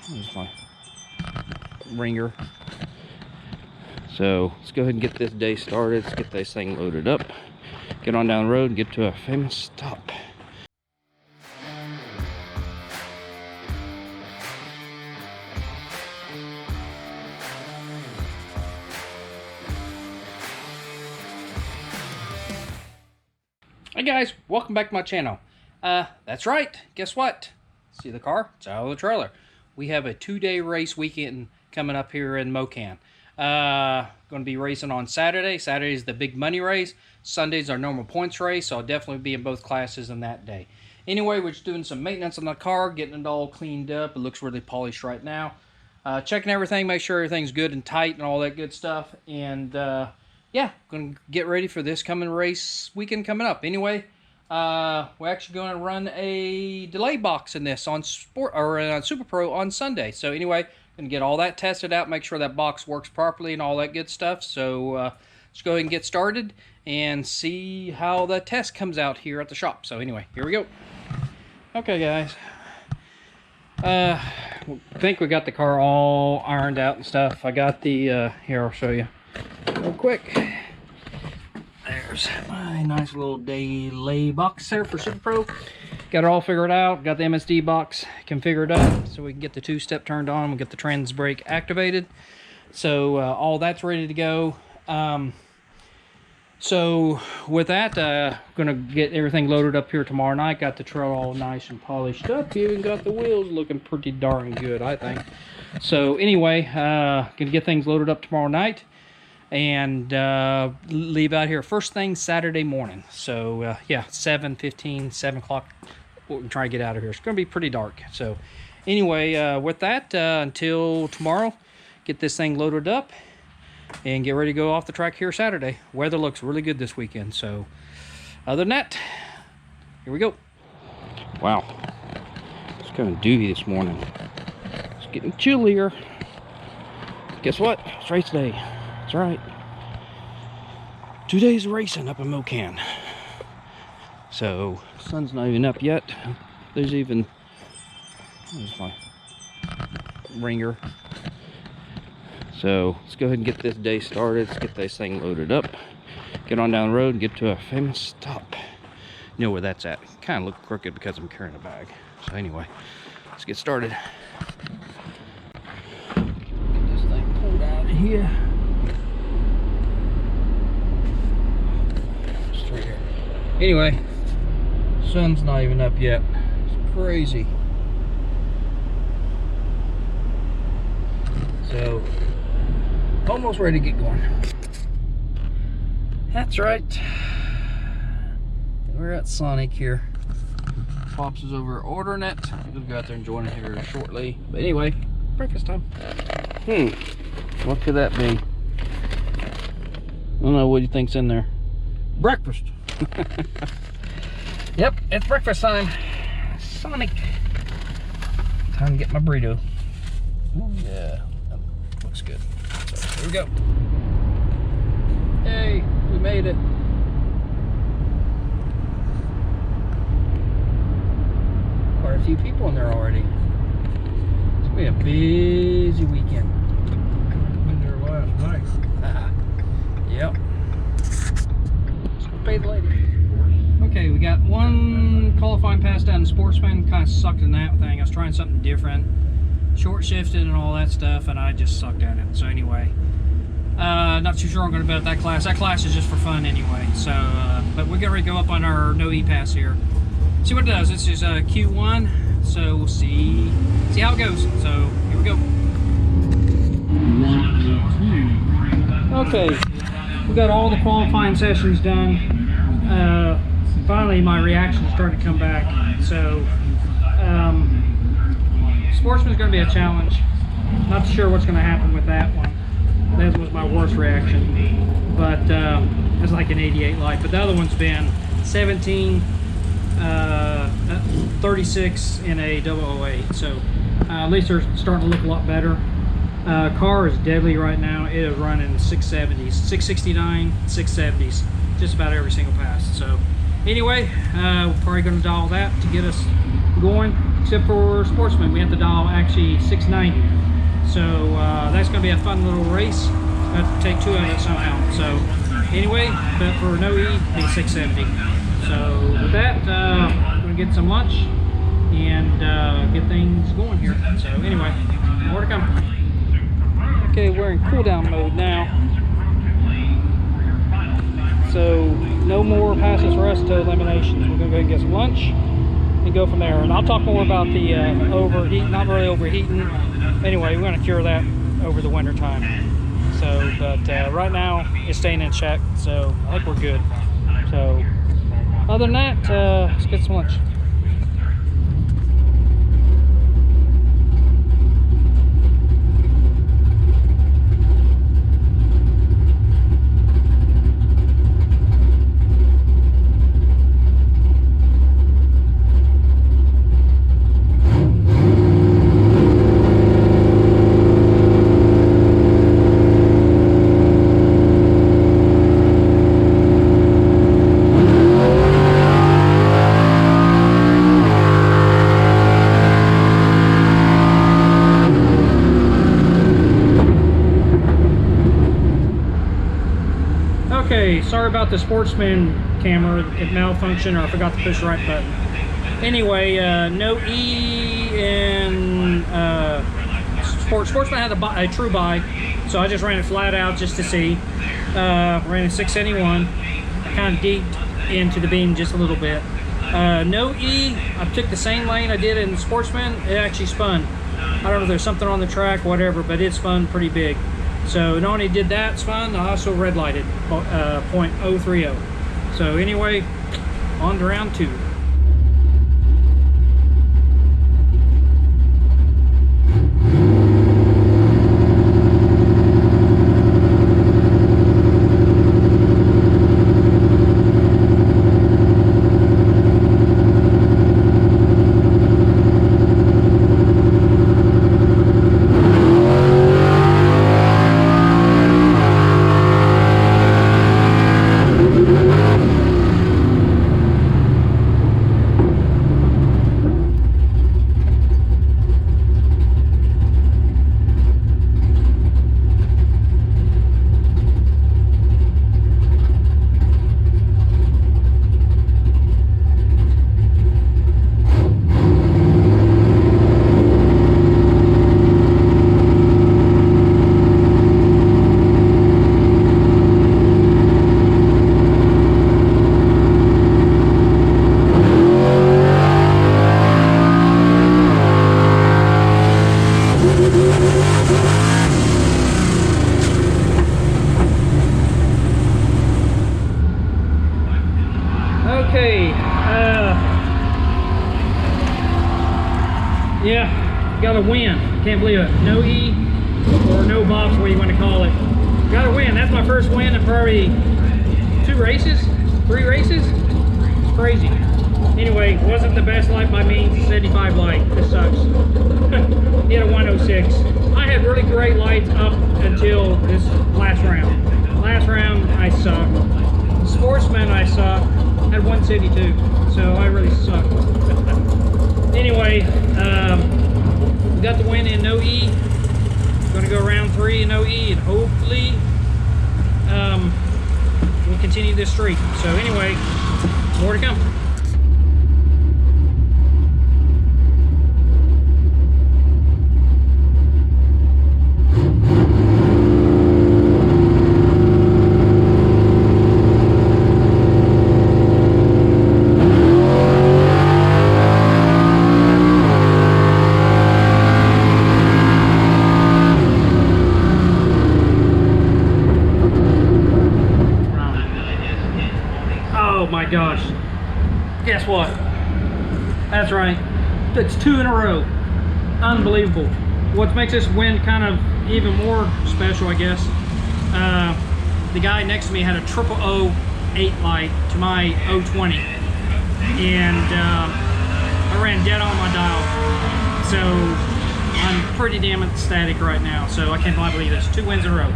There's my ringer. So let's go ahead and get this day started. Let's get this thing loaded up, get on down the road, and get to a famous stop. Hey guys, welcome back to my channel. That's right, guess what? See the car? It's out of the trailer. We have a 2-day race weekend coming up here in Mokan. Going to be racing on Saturday. Saturday is the big money race. Sunday's our normal points race, so I'll definitely be in both classes on that day. Anyway, we're just doing some maintenance on the car, getting it all cleaned up. It looks really polished right now. Checking everything, make sure everything's good and tight and all that good stuff. And yeah, going to get ready for this coming race weekend coming up. Anyway, we're actually going to run a delay box in this on Super Pro on Sunday. So anyway, going to get all that tested out, make sure that box works properly and all that good stuff. So let's go ahead and get started and see how the test comes out here at the shop. So anyway, here we go. Okay, guys. I think we got the car all ironed out and stuff. I got the here, I'll show you real quick. There's my nice little delay box there for Super Pro. Got it all figured out. Got the MSD box configured up so we can get the 2-step turned on. We'll get the transbrake activated. So all that's ready to go. So with that, gonna get everything loaded up here tomorrow night. Got the trailer all nice and polished up. Even got the wheels looking pretty darn good, I think. So anyway, gonna get things loaded up tomorrow night and leave out here first thing Saturday morning. So yeah, 7:15, 7 o'clock, we can try to get out of here. It's gonna be pretty dark. So anyway, with that, until tomorrow, get this thing loaded up and get ready to go off the track here Saturday. Weather looks really good this weekend. So other than that, here we go. Wow, it's kind of dewy this morning. It's getting chillier. Guess what? It's race day. That's right. 2 days of racing up in Mokan. So sun's not even up yet. There's my ringer. So let's go ahead and get this day started. Let's get this thing loaded up, get on down the road and get to a famous stop. You know where that's at. Kind of look crooked because I'm carrying a bag. So anyway, let's get started. Get this thing pulled out of here. Straight here. Anyway, sun's not even up yet. It's crazy. So almost ready to get going. That's right. We're at Sonic here. Pops is over ordering it. We'll go out there and join it here shortly. But anyway, breakfast time. What could that be? I don't know. What do you think's in there? Breakfast. Yep, it's breakfast time. Sonic. Time to get my burrito. Ooh, yeah, that looks good. So here we go. Hey, we made it. Quite a few people in there already. It's gonna be a busy weekend. Been there last night. Yep. Let's go pay the lady. Okay, we got one qualifying pass down in Sportsman. Kind of sucked in that thing. I was trying something different. Short shifted and all that stuff, and I just sucked at it. So anyway, not too sure I'm going to bet that class. That class is just for fun anyway. So, but we're going to go up on our no E-pass here. See what it does. This is Q1, so we'll see how it goes. So here we go. Okay, we got all the qualifying sessions done. Finally, my reactions started to come back. So. Sportsman's going to be a challenge. Not sure what's going to happen with that one. That was my worst reaction. But it's like an 88 light. But the other one's been 17, 36 in a 008. So at least they're starting to look a lot better. Car is deadly right now. It is running 670s, 669, 670s, just about every single pass. So anyway, we're probably going to dial that to get us going. except for Sportsman, we have to dial actually 690. So that's going to be a fun little race. I have to take 2 out of it somehow. So anyway, but for no E, it'll be 670. So with that, we're going to get some lunch and get things going here. So anyway, more to come. Okay, we're in cool down mode now. So no more passes for us to eliminations. We're going to go ahead and get some lunch and go from there. And I'll talk more about the overheat, not really overheating. Anyway, we're going to cure that over the winter time. So, but right now it's staying in check, so I think we're good. So other than that, let's get some lunch. Okay, sorry about the Sportsman camera. It malfunctioned, or I forgot to push the right button. Anyway, no E and Sportsman had a true buy, so I just ran it flat out just to see. Ran a 671. I kind of deeped into the beam just a little bit. No E, I took the same lane I did in Sportsman. It actually spun. I don't know if there's something on the track, whatever, but it spun pretty big. So not only did that spun, I also red lighted .030. So anyway, on to round 2. Okay, yeah, got a win. Can't believe it. No E or no box, what you want to call it. Got a win. That's my first win in probably 2 races, 3 races. It's crazy. Anyway, wasn't the best light by means. 75 light. This sucks. Hit a 106. I had really great lights up until this last round. Last round, I sucked. Sportsman, I sucked. Had 172, so I really sucked. Anyway, we got the win in no E. Gonna go round 3 in no E, and hopefully we'll continue this streak. So anyway, more to come. Oh my gosh, guess what? That's right, it's 2 in a row. Unbelievable. What makes this win kind of even more special, I guess, the guy next to me had a 008 light to my 020, and I ran dead on my dial, so I'm pretty damn ecstatic right now. So I can't believe this. 2 wins in a row.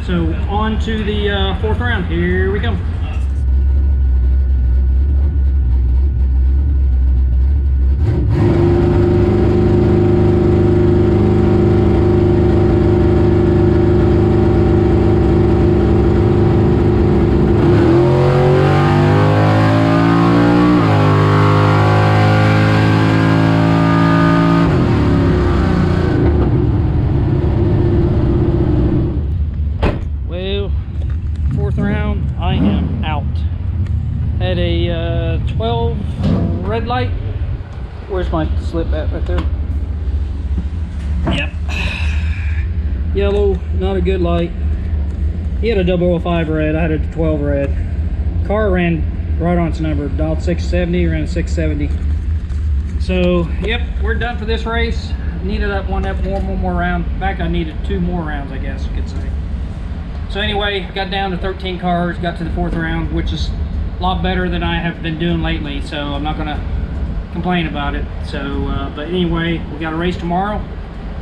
So on to the 4th round. Here we come. Where's my slip at? Right there. Yep. Yellow, not a good light. He had a 005 red, I had a 12 red. Car ran right on its number, dialed 670, ran 670. So, yep, we're done for this race. Needed that one more round. In fact, I needed 2 more rounds, I guess you could say. So anyway, got down to 13 cars, got to the 4th round, which is a lot better than I have been doing lately, so I'm not gonna complain about it. So, but anyway, we got a race tomorrow.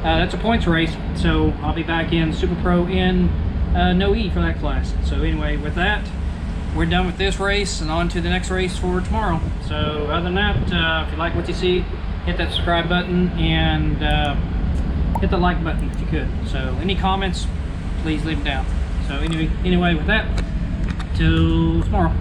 That's a points race, so I'll be back in Super Pro in no E for that class. So anyway, with that, we're done with this race and on to the next race for tomorrow. So other than that, if you like what you see, hit that subscribe button and hit the like button if you could. So any comments, please leave them down. So anyway with that, till tomorrow.